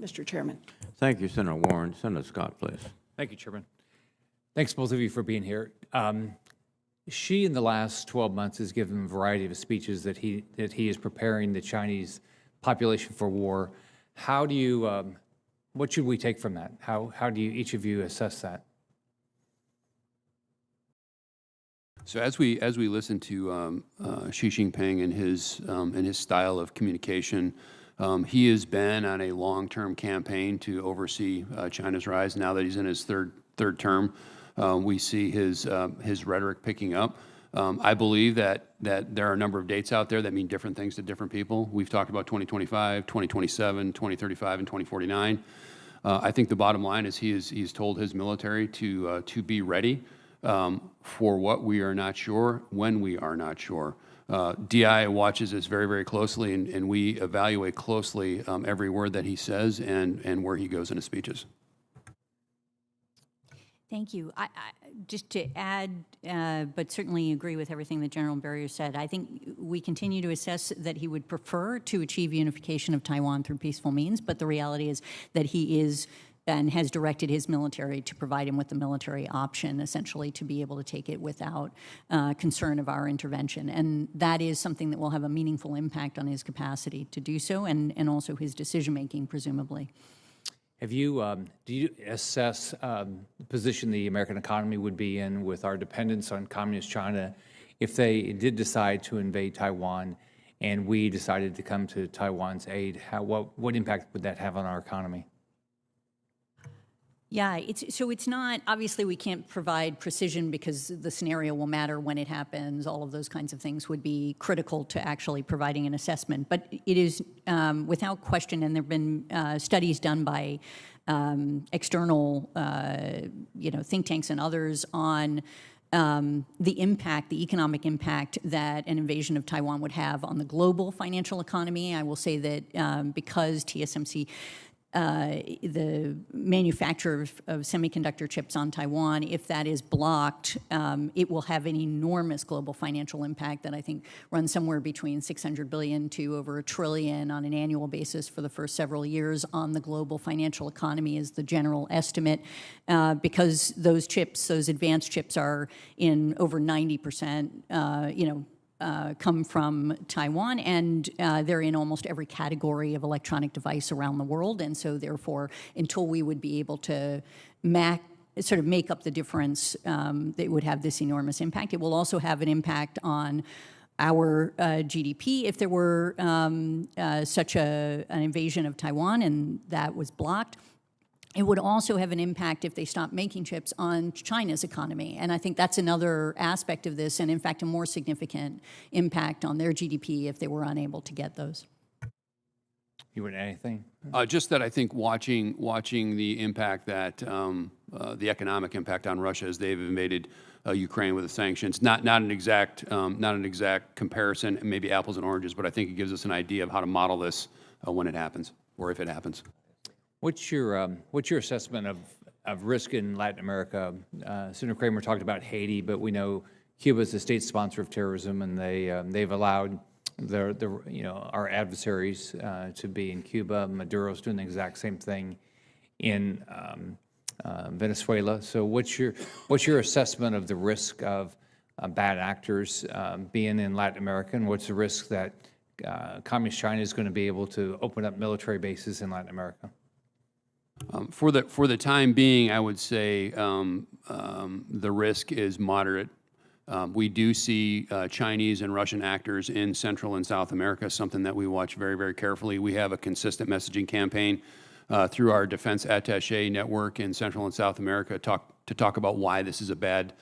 Mr. Chairman. Thank you, Senator Warren. Senator Scott, please. Thank you, Chairman. Thanks, both of you, for being here. Xi, in the last 12 months, has given a variety of speeches that he is preparing the Chinese population for war. How do you, what should we take from that? How do you, each of you, assess that? So as we listen to Xi Jinping and his style of communication, he has been on a long-term campaign to oversee China's rise. Now that he's in his third term, we see his rhetoric picking up. I believe that there are a number of dates out there that mean different things to different people. We've talked about 2025, 2027, 2035, and 2049. I think the bottom line is he's told his military to be ready for what we are not sure, when we are not sure. DI watches this very, very closely, and we evaluate closely every word that he says and where he goes in his speeches. Thank you. I just to add, but certainly agree with everything that General Berrier said, I think we continue to assess that he would prefer to achieve unification of Taiwan through peaceful means, but the reality is that he is and has directed his military to provide him with the military option, essentially, to be able to take it without concern of our intervention. And that is something that will have a meaningful impact on his capacity to do so and also his decision-making, presumably. Have you, do you assess the position the American economy would be in with our dependence on communist China if they did decide to invade Taiwan and we decided to come to Taiwan's aid? What impact would that have on our economy? Yeah, so it's not, obviously we can't provide precision because the scenario will matter when it happens. All of those kinds of things would be critical to actually providing an assessment. But it is without question, and there have been studies done by external think tanks and others on the impact, the economic impact that an invasion of Taiwan would have on the global financial economy. I will say that because TSMC, the manufacturer of semiconductor chips on Taiwan, if that is blocked, it will have an enormous global financial impact that I think runs somewhere between $600 billion to over $1 trillion on an annual basis for the first several years on the global financial economy is the general estimate, because those chips, those advanced chips are in over 90%, come from Taiwan, and they're in almost every category of electronic device around the world. And so therefore, until we would be able to sort of make up the difference, it would have this enormous impact. It will also have an impact on our GDP if there were such an invasion of Taiwan and that was blocked. It would also have an impact if they stopped making chips on China's economy. And I think that's another aspect of this, and in fact, a more significant impact on their GDP if they were unable to get those. You would add anything? Just that I think watching the impact that, the economic impact on Russia as they've invaded Ukraine with the sanctions, not an exact comparison, maybe apples and oranges, but I think it gives us an idea of how to model this when it happens, or if it happens. What's your assessment of risk in Latin America? Senator Kramer talked about Haiti, but we know Cuba is a state sponsor of terrorism, and they've allowed our adversaries to be in Cuba. Maduro's doing the exact same thing in Venezuela. So what's your assessment of the risk of bad actors being in Latin America, and what's the risk that Communist China is going to be able to open up military bases in Latin America? For the time being, I would say the risk is moderate. We do see Chinese and Russian actors in Central and South America, something that we watch very, very carefully. We have a consistent messaging campaign through our defense attaché network in Central and South America to talk about why this is a bad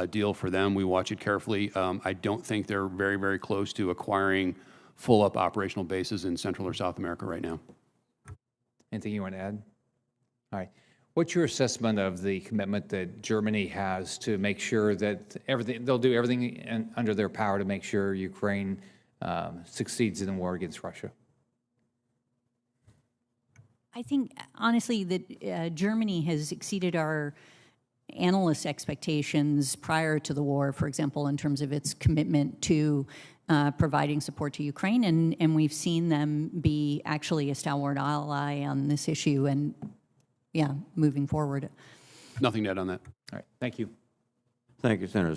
deal for them. We watch it carefully. I don't think they're very, very close to acquiring full-up operational bases in Central or South America right now. Anything you want to add? All right. What's your assessment of the commitment that Germany has to make sure that they'll do everything under their power to make sure Ukraine succeeds in the war against Russia? I think, honestly, that Germany has exceeded our analysts' expectations prior to the war, for example, in terms of its commitment to providing support to Ukraine, and we've seen them be actually a stalwart ally on this issue, and yeah, moving forward. Nothing to add on that. All right, thank you. Thank you, Senator